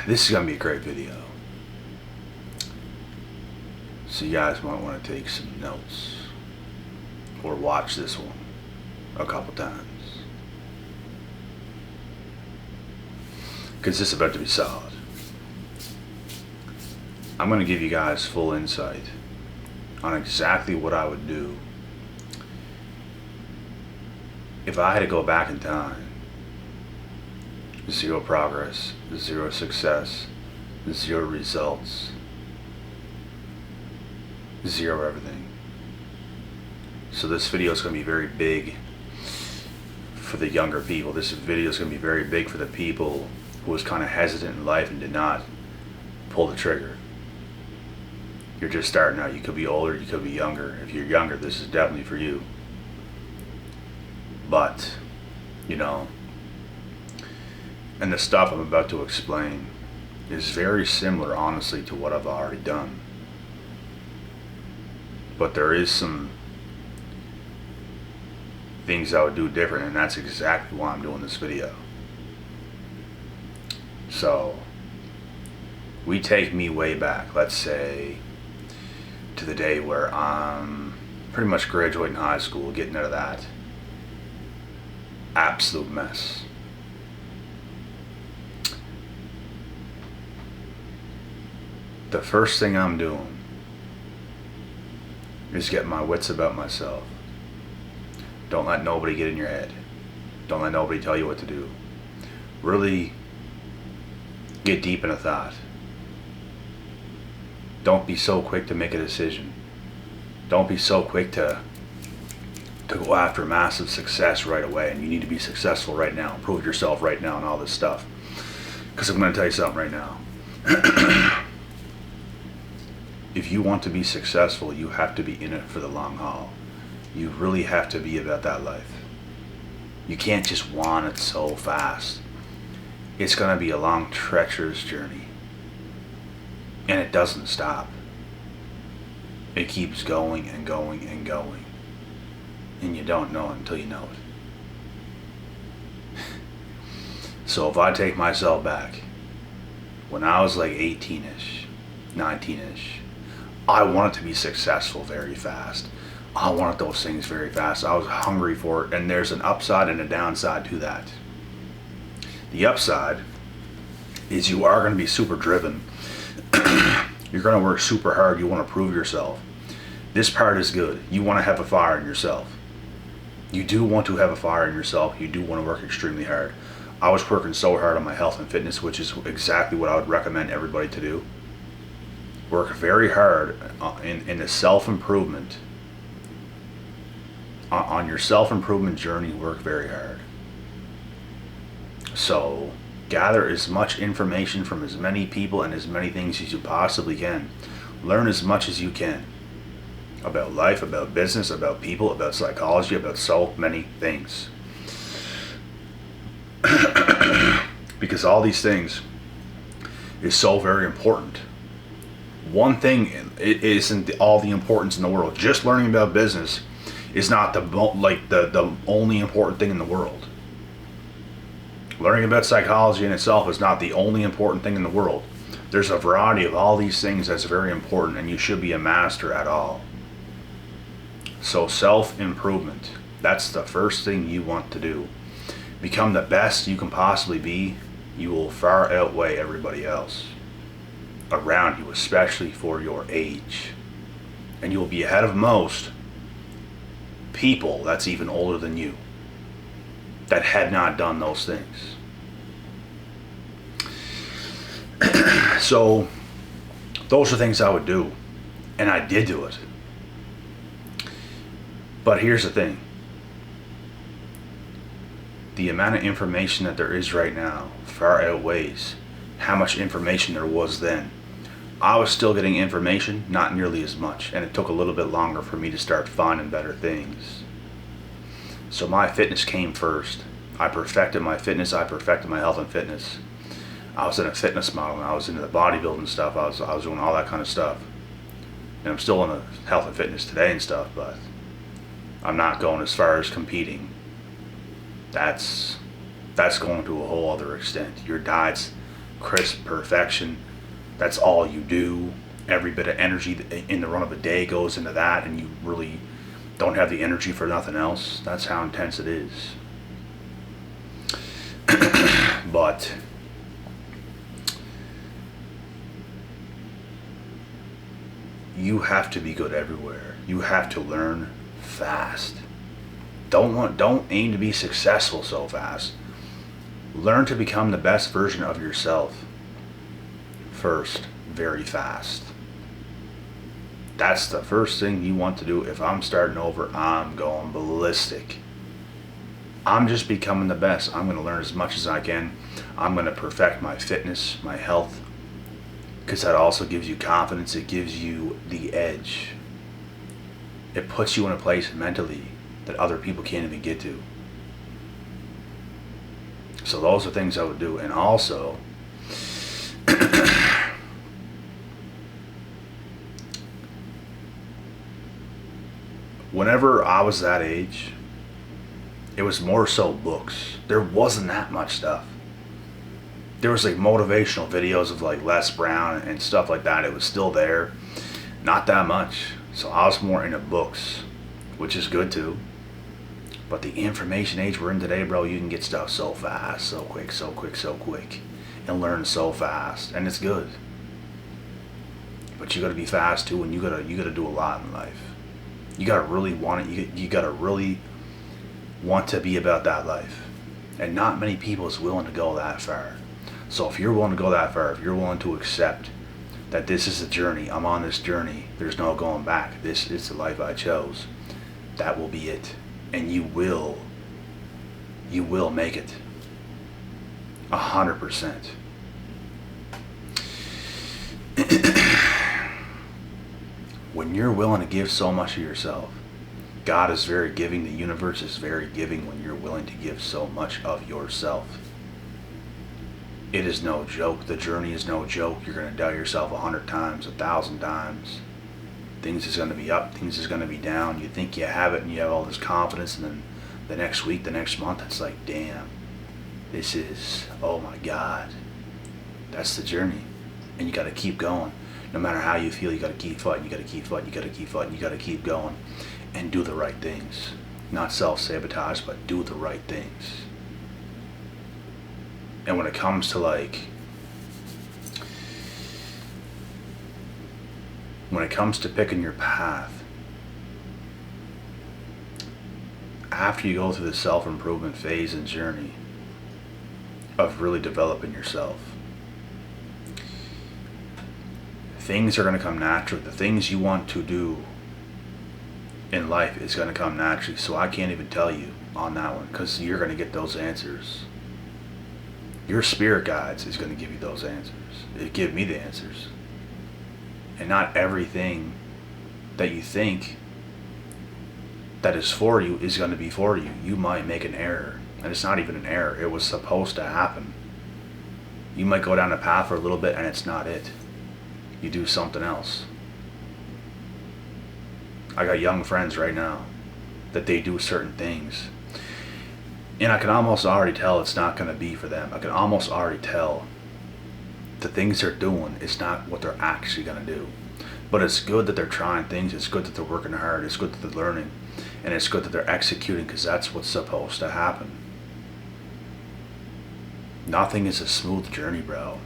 This is going to be a great video. So you guys might want to take some notes or watch this one a couple times. Because this is about to be solid. I'm going to give you guys full insight on exactly what I would do if I had to go back in time. Zero progress, zero success, zero results, zero everything. So this video is going to be very big for the younger people. This video is going to be very big for the people who was kind of hesitant in life and did not pull the trigger. You're just starting out. You could be older, you could be younger. If you're younger, this is definitely for you. But, you know, and the stuff I'm about to explain is very similar, honestly, to what I've already done. But there is some things I would do different, and that's exactly why I'm doing this video. So, we take me way back, let's say, to the day where I'm pretty much graduating high school, getting out of that absolute mess. The first thing I'm doing is get my wits about myself. Don't let nobody get in your head. Don't let nobody tell you what to do. Really get deep in a thought. Don't be so quick to make a decision. Don't be so quick to go after massive success right away, and you need to be successful right now, prove yourself right now, and all this stuff. Because I'm going to tell you something right now. If you want to be successful, you have to be in it for the long haul. You really have to be about that life. You can't just want it so fast. It's going to be a long, treacherous journey. And it doesn't stop. It keeps going and going and going. And you don't know it until you know it. So if I take myself back, when I was like 18-ish, 19-ish, I wanted to be successful very fast. I wanted those things very fast. I was hungry for it, and there's an upside and a downside to that. The upside is you are going to be super driven. You're going to work super hard. You want to prove yourself. This part is good. You want to have a fire in yourself. You do want to have a fire in yourself. You do want to work extremely hard. I was working so hard on my health and fitness, which is exactly what I would recommend everybody to do. Work very hard in the self-improvement. On your self-improvement journey, work very hard. So, gather as much information from as many people and as many things as you possibly can. Learn as much as you can. About life, about business, about people, about psychology, about so many things. Because all these things is so very important. One thing, it isn't all the importance in the world. Just learning about business is not the only important thing in the world. Learning about psychology in itself is not the only important thing in the world. There's a variety of all these things that's very important, and you should be a master at all. So self-improvement, that's the first thing you want to do. Become the best you can possibly be. You will far outweigh everybody else around you, especially for your age. And you will be ahead of most people that's even older than you that had not done those things. So those are things I would do, and I did do it. But here's the thing. The amount of information that there is right now far outweighs how much information there was then. I was still getting information, not nearly as much, and it took a little bit longer for me to start finding better things. So my fitness came first. I perfected my fitness, I perfected my health and fitness. I was in a fitness model, and I was into the bodybuilding stuff, I was doing all that kind of stuff. And I'm still in the health and fitness today and stuff, but I'm not going as far as competing. That's going to a whole other extent. Your diet's crisp perfection. That's all you do. Every bit of energy in the run of a day goes into that, and you really don't have the energy for nothing else. That's how intense it is. But you have to be good everywhere. You have to learn fast. Don't aim to be successful so fast. Learn to become the best version of yourself first, very fast. That's the first thing you want to do. If I'm starting over, I'm going ballistic. I'm just becoming the best. I'm going to learn as much as I can. I'm going to perfect my fitness, my health, because that also gives you confidence. It gives you the edge. It puts you in a place mentally that other people can't even get to. So those are things I would do. And also, whenever I was that age, it was more so books. There wasn't that much stuff. There was like motivational videos of like Les Brown and stuff like that. It was still there. Not that much. So I was more into books, which is good too. But the information age we're in today, bro, you can get stuff so fast, so quick, so quick, so quick, and learn so fast, and it's good. But you gotta be fast too, and you gotta do a lot in life. You gotta really want it. You gotta really want to be about that life, and not many people is willing to go that far. So if you're willing to go that far, if you're willing to accept that this is a journey, I'm on this journey, there's no going back, this is the life I chose, that will be it. And you will make it 100%. When you're willing to give so much of yourself, God is very giving, the universe is very giving when you're willing to give so much of yourself. It is no joke. The journey is no joke. You're going to doubt yourself 100 times, 1,000 times. Things is going to be up, things is going to be down. You think you have it and you have all this confidence, and then the next week, the next month, it's like, damn, this is, oh my God. That's the journey. And you got to keep going. No matter how you feel, you got to keep fighting, you got to keep fighting, you got to keep fighting, you got to keep going. And do the right things. Not self-sabotage, but do the right things. And when it comes to picking your path, after you go through the self-improvement phase and journey of really developing yourself, things are going to come naturally. The things you want to do in life is going to come naturally. So I can't even tell you on that one, because you're going to get those answers. Your spirit guides is going to give you those answers. It give me the answers. And not everything that you think that is for you is going to be for you. You might make an error. And it's not even an error. It was supposed to happen. You might go down a path for a little bit and it's not it. You do something else. I got young friends right now that they do certain things. And I can almost already tell it's not going to be for them. I can almost already tell the things they're doing is not what they're actually going to do. But it's good that they're trying things. It's good that they're working hard. It's good that they're learning. And it's good that they're executing, because that's what's supposed to happen. Nothing is a smooth journey, bro.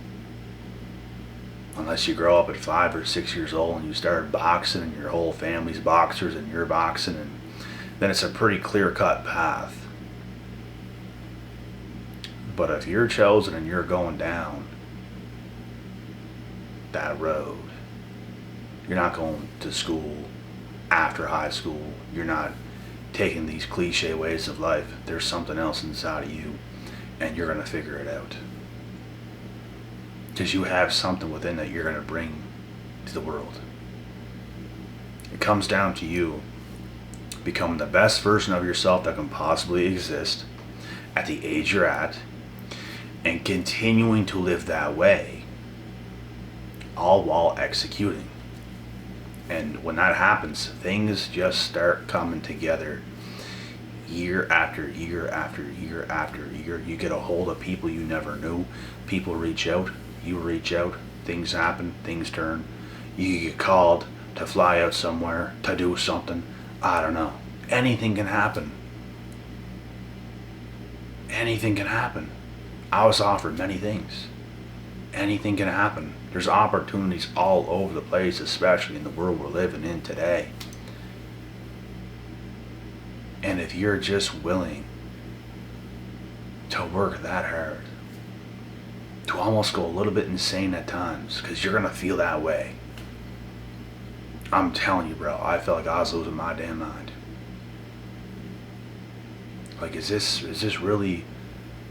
Unless you grow up at 5 or 6 years old and you start boxing and your whole family's boxers and you're boxing, and then it's a pretty clear-cut path. But if you're chosen and you're going down that road, you're not going to school after high school, you're not taking these cliche ways of life, there's something else inside of you, and you're going to figure it out. Because you have something within that you're going to bring to the world. It comes down to you becoming the best version of yourself that can possibly exist at the age you're at, and continuing to live that way, all while executing. And when that happens, things just start coming together year after year after year after year. You get a hold of people you never knew. People reach out. You reach out, things happen, things turn. You get called to fly out somewhere, to do something. I don't know. Anything can happen. Anything can happen. I was offered many things. Anything can happen. There's opportunities all over the place, especially in the world we're living in today. And if you're just willing to work that hard, to almost go a little bit insane at times, because you're gonna feel that way. I'm telling you, bro, I felt like I was losing my damn mind. Like, is this really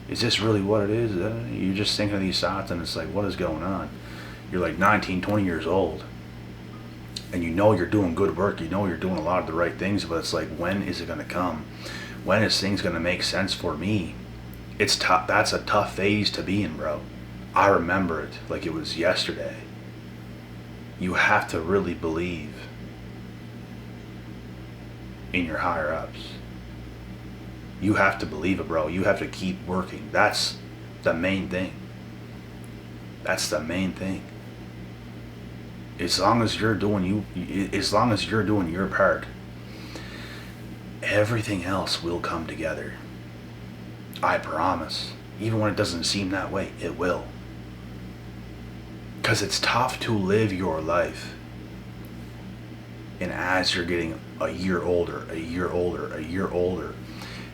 what it is? You're just thinking of these thoughts, and it's like, what is going on? You're like 19, 20 years old, and you know you're doing good work, you know you're doing a lot of the right things, but it's like, when is it gonna come? When is things gonna make sense for me? It's tough. That's a tough phase to be in, bro. I remember it like it was yesterday. You have to really believe in your higher ups. You have to believe it, bro. You have to keep working. That's the main thing. That's the main thing. As long as you're doing your part, everything else will come together. I promise. Even when it doesn't seem that way, it will. Because it's tough to live your life. And as you're getting a year older,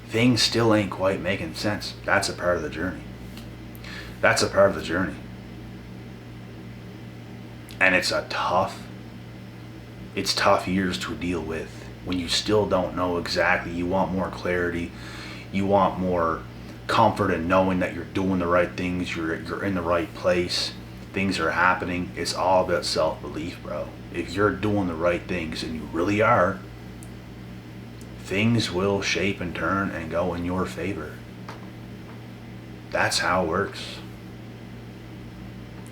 things still ain't quite making sense. That's a part of the journey. That's a part of the journey. And it's tough years to deal with when you still don't know exactly. You want more clarity. You want more comfort in knowing that you're doing the right things. You're in the right place. Things are happening. It's all about self-belief, bro. If you're doing the right things, and you really are, things will shape and turn and go in your favor. That's how it works.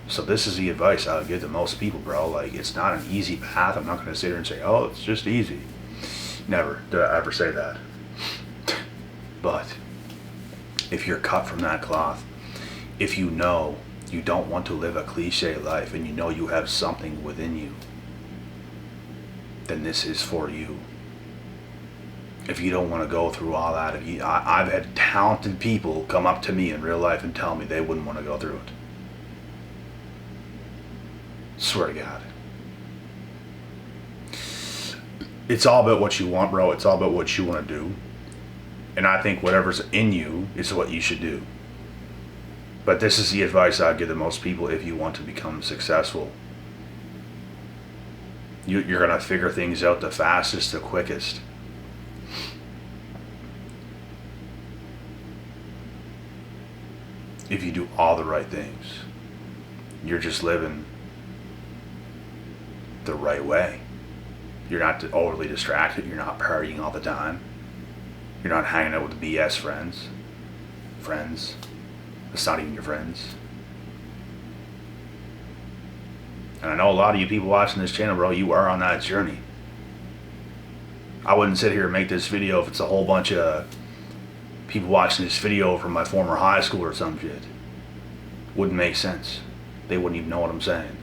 So this is the advice I would give to most people, bro. Like, it's not an easy path. I'm not going to sit here and say, oh, it's just easy. Never did I ever say that. But if you're cut from that cloth, if you know you don't want to live a cliche life, and you know you have something within you, then this is for you. If you don't want to go through all that, I've had talented people come up to me in real life and tell me they wouldn't want to go through it. Swear to God. It's all about what you want, bro. It's all about what you want to do. And I think whatever's in you is what you should do. But this is the advice I give to most people if you want to become successful. You're going to figure things out the fastest, the quickest. If you do all the right things. You're just living the right way. You're not overly distracted. You're not partying all the time. You're not hanging out with the BS friends. It's not even your friends. And I know a lot of you people watching this channel, bro, you are on that journey. I wouldn't sit here and make this video if it's a whole bunch of people watching this video from my former high school or some shit. Wouldn't make sense. They wouldn't even know what I'm saying.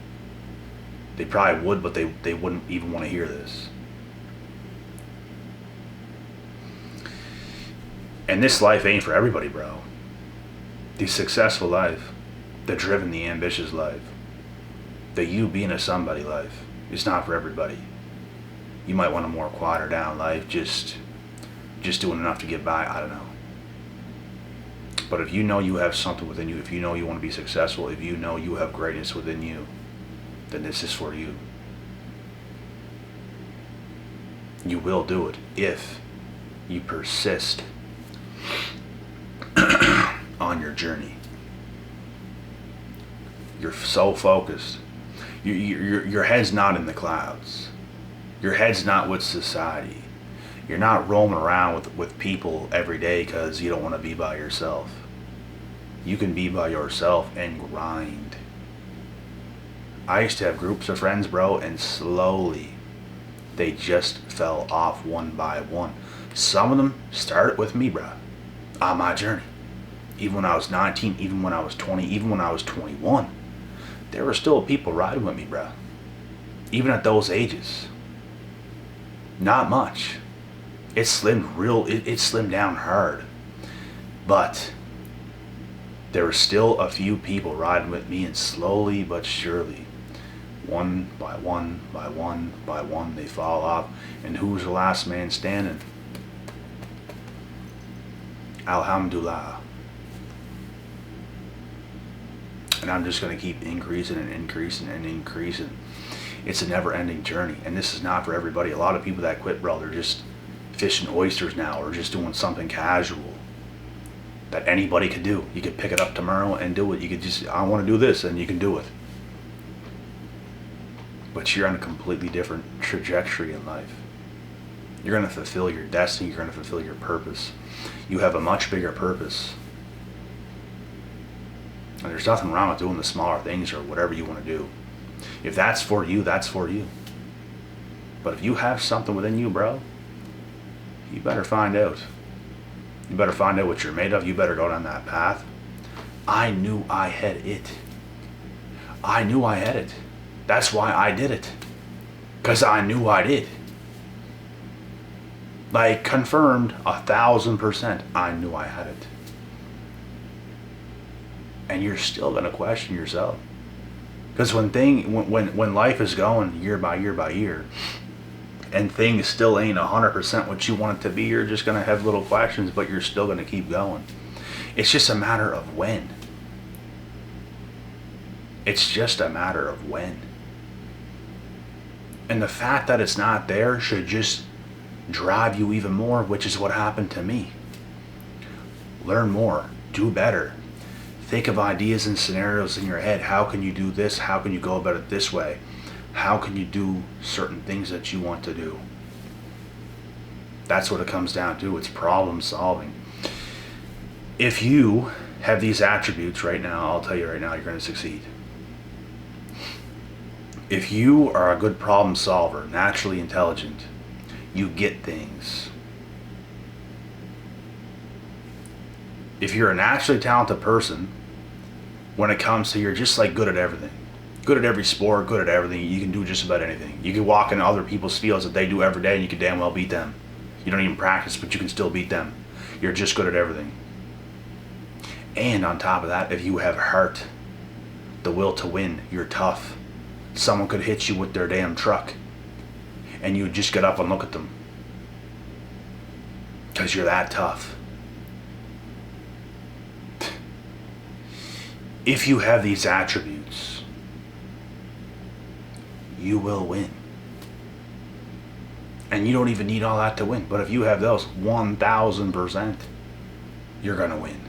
They probably would, but they wouldn't even want to hear this. And this life ain't for everybody, bro. The successful life, the driven, the ambitious life, the you being a somebody life, is not for everybody. You might want a more quieter down life, just doing enough to get by, I don't know. But if you know you have something within you, if you know you want to be successful, if you know you have greatness within you, then this is for you. You will do it if you persist on your journey. You're so focused. Your head's not in the clouds. Your head's not with society. You're not roaming around with people every day because you don't want to be by yourself. You can be by yourself and grind. I used to have groups of friends, bro, and slowly they just fell off one by one. Some of them started with me, bro, on my journey. Even when I was 19, even when I was 20, even when I was 21. there were still people riding with me, bro. Even at those ages. Not much. It slimmed down hard. But there were still a few people riding with me, and slowly but surely, one by one, by one, by one, they fall off. And who's the last man standing? Alhamdulillah. And I'm just going to keep increasing and increasing and increasing. It's a never-ending journey, and this is not for everybody. A lot of people that quit, bro, they're just fishing oysters now, or just doing something casual that anybody could do. You could pick it up tomorrow and do it. You could just, I want to do this, and you can do it. But you're on a completely different trajectory in life. You're going to fulfill your destiny. You're going to fulfill your purpose. You have a much bigger purpose. And there's nothing wrong with doing the smaller things or whatever you want to do. If that's for you, that's for you. But if you have something within you, bro, you better find out. You better find out what you're made of. You better go down that path. I knew I had it. I knew I had it. That's why I did it. Because I knew I did. Like, confirmed 1,000%. I knew I had it. And you're still going to question yourself. Because when life is going year by year by year, and things still ain't 100% what you want it to be, you're just going to have little questions, but you're still going to keep going. It's just a matter of when. It's just a matter of when. And the fact that it's not there should just drive you even more, which is what happened to me. Learn more. Do better. Think of ideas and scenarios in your head. How can you do this? How can you go about it this way? How can you do certain things that you want to do? That's what it comes down to. It's problem solving. If you have these attributes right now, I'll tell you right now, you're going to succeed. If you are a good problem solver, naturally intelligent, you get things. If you're a naturally talented person, when it comes to, you're just like good at everything. Good at every sport, good at everything. You can do just about anything. You can walk into other people's fields that they do every day and you can damn well beat them. You don't even practice, but you can still beat them. You're just good at everything. And on top of that, if you have heart, the will to win, you're tough. Someone could hit you with their damn truck and you would just get up and look at them. Because you're that tough. If you have these attributes, you will win. And you don't even need all that to win. But if you have those, 1,000%, you're going to win.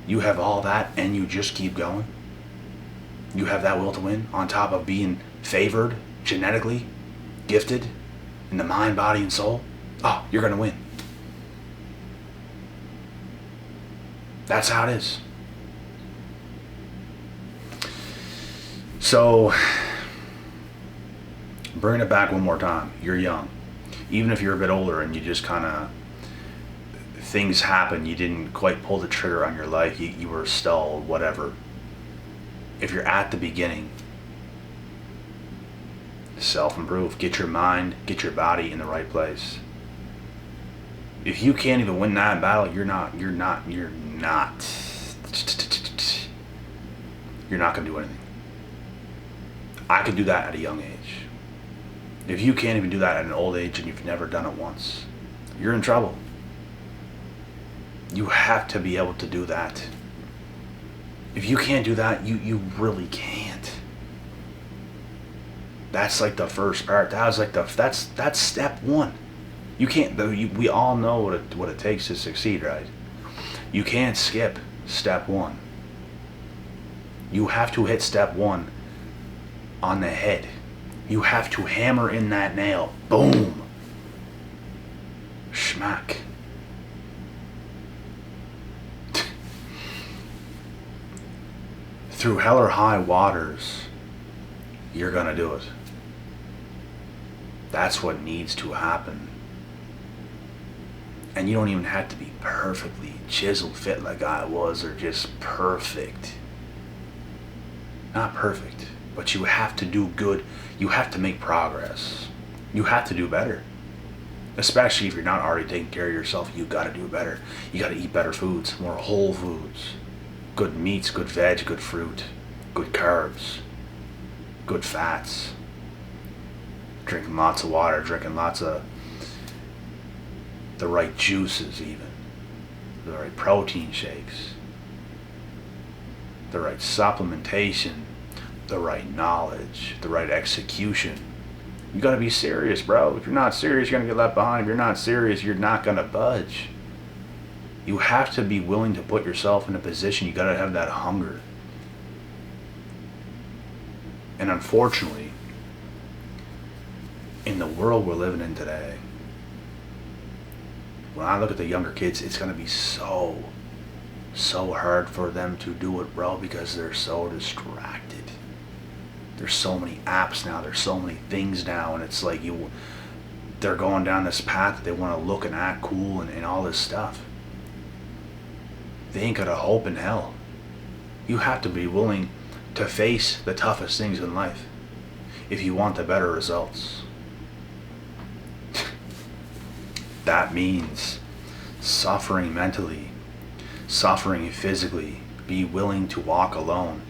You have all that and you just keep going. You have that will to win on top of being favored, genetically, gifted, in the mind, body, and soul. Oh, you're going to win. That's how it is. So, bring it back one more time. You're young. Even if you're a bit older and you just kind of, things happen, you didn't quite pull the trigger on your life, you were stalled, whatever. If you're at the beginning, self-improve. Get your mind, get your body in the right place. If you can't even win that battle, you're not going to do anything. I could do that at a young age. If you can't even do that at an old age and you've never done it once, you're in trouble. You have to be able to do that. If you can't do that, you really can't. That's like the first part. That's step one. You can't. We all know what it takes to succeed, right? You can't skip step one. You have to hit step one on the head. You have to hammer in that nail. Boom. Schmack. Through hell or high waters, you're gonna do it. That's what needs to happen. And you don't even have to be perfectly chiseled fit like I was, or just perfect. Not perfect, but you have to do good. You have to make progress. You have to do better. Especially if you're not already taking care of yourself, you got to do better. You got to eat better foods, more whole foods. Good meats, good veg, good fruit, good carbs, good fats. Drinking lots of water, drinking lots of the right juices even. The right protein shakes. The right supplementation. The right knowledge. The right execution. You gotta be serious, bro. If you're not serious, you're gonna get left behind. If you're not serious, you're not gonna budge. You have to be willing to put yourself in a position. You gotta have that hunger. And unfortunately, in the world we're living in today, when I look at the younger kids, it's gonna be so hard for them to do it, bro, because they're so distracted. There's so many apps now, there's so many things now, and it's like they're going down this path that they want to look and act cool and all this stuff. They ain't got a hope in hell. You have to be willing to face the toughest things in life if you want the better results. That means suffering mentally, suffering physically, be willing to walk alone,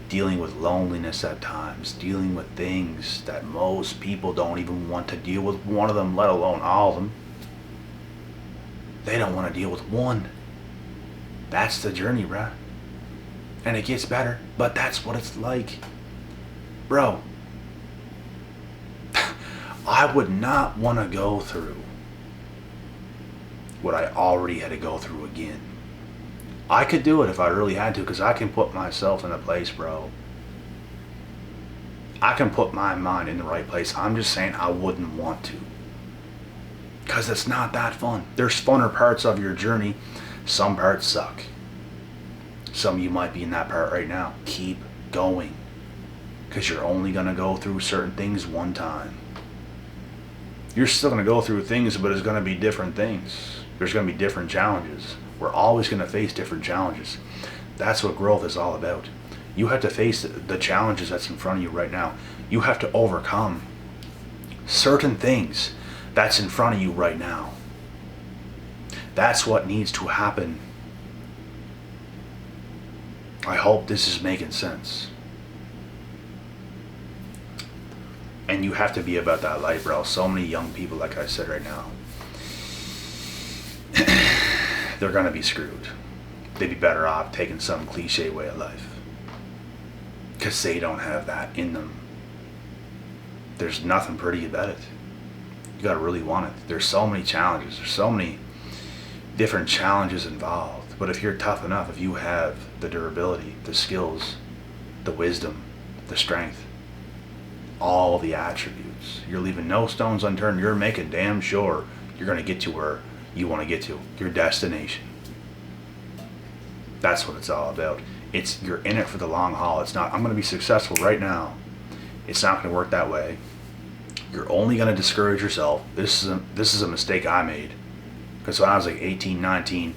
dealing with loneliness at times, dealing with things that most people don't even want to deal with one of them, let alone all of them. They don't want to deal with one. That's the journey, bruh. And it gets better, but that's what it's like. Bro, I would not want to go through what I already had to go through again. I could do it if I really had to, because I can put myself in a place, bro. I can put my mind in the right place. I'm just saying I wouldn't want to, because it's not that fun. There's funner parts of your journey. Some parts suck. Some of you might be in that part right now. Keep going, because you're only going to go through certain things one time. You're still going to go through things, but it's going to be different things. There's going to be different challenges. We're always going to face different challenges. That's what growth is all about. You have to face the challenges that's in front of you right now. You have to overcome certain things that's in front of you right now. That's what needs to happen. I hope this is making sense. And you have to be about that life, bro. So many young people, like I said right now, they're going to be screwed. They'd be better off taking some cliche way of life, because they don't have that in them. There's nothing pretty about it. You got to really want it. There's so many challenges. There's so many different challenges involved. But if you're tough enough, if you have the durability, the skills, the wisdom, the strength, all the attributes, you're leaving no stones unturned. You're making damn sure you're going to get to where you want to get to, your destination. That's what it's all about. You're in it for the long haul. It's not, I'm going to be successful right now. It's not going to work that way. You're only going to discourage yourself. This is a mistake I made, because when I was like 18, 19,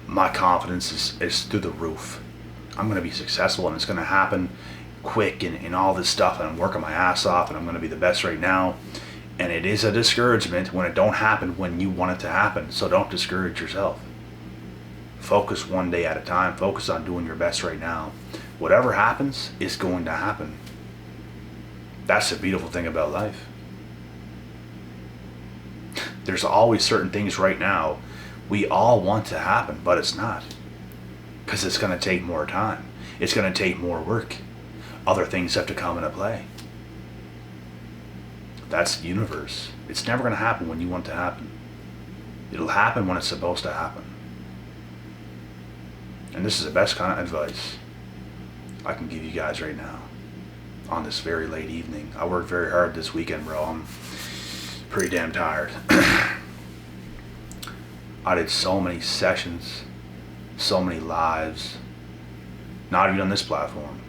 my confidence is through the roof. I'm going to be successful, and it's going to happen quick, and all this stuff, and I'm working my ass off, and I'm going to be the best right now. And it is a discouragement when it don't happen when you want it to happen. So don't discourage yourself. Focus one day at a time. Focus on doing your best right now. Whatever happens is going to happen. That's the beautiful thing about life. There's always certain things right now we all want to happen, but it's not. Because it's going to take more time. It's going to take more work. Other things have to come into play. That's the universe. It's never going to happen when you want it to happen. It'll happen when it's supposed to happen. And this is the best kind of advice I can give you guys right now on this very late evening. I worked very hard this weekend, bro. I'm pretty damn tired. I did so many sessions, so many lives, not even on this platform.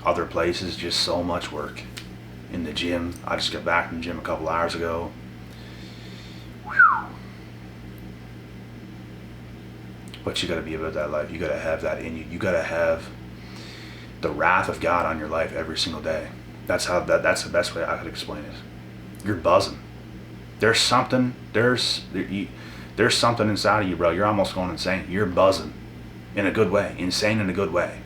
Other places, just so much work. In the gym, I just got back from the gym a couple hours ago. Whew. But you gotta be about that life. You gotta have that in you. You gotta have the wrath of God on your life every single day. That's the best way I could explain it. You're buzzing. There's something inside of you, bro. You're almost going insane. You're buzzing in a good way, insane in a good way.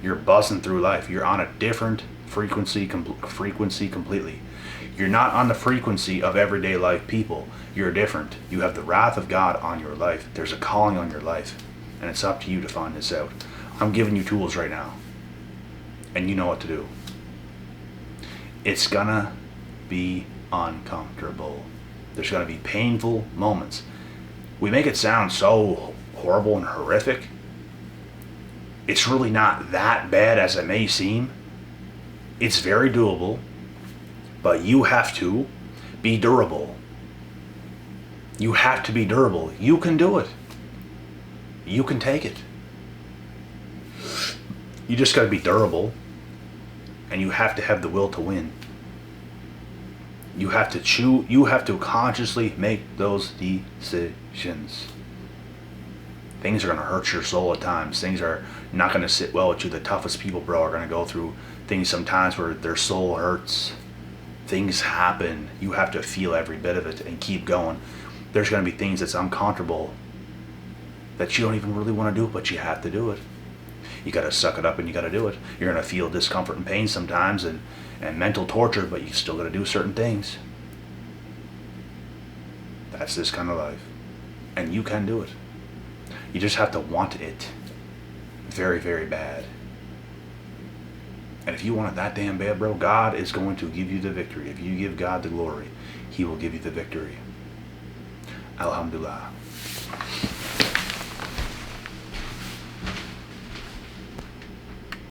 You're buzzing through life. You're on a different frequency completely. You're not on the frequency of everyday life people. You're different. You have the wrath of God on your life. There's a calling on your life, and it's up to you to find this out. I'm giving you tools right now, and you know what to do. It's gonna be uncomfortable. There's gonna be painful moments. We make it sound so horrible and horrific. It's really not that bad as it may seem. It's very doable, but you have to be durable. You have to be durable. You can do it. You can take it. You just gotta be durable, and you have to have the will to win. You have to consciously make those decisions. Things are going to hurt your soul at times. Things are not going to sit well with you. The toughest people, bro, are going to go through things sometimes where their soul hurts. Things happen. You have to feel every bit of it and keep going. There's going to be things that's uncomfortable that you don't even really want to do, but you have to do it. You got to suck it up and you got to do it. You're going to feel discomfort and pain sometimes and mental torture, but you still got to do certain things. That's this kind of life. And you can do it. You just have to want it very, very bad. And if you want it that damn bad, bro, God is going to give you the victory. If you give God the glory, He will give you the victory. Alhamdulillah.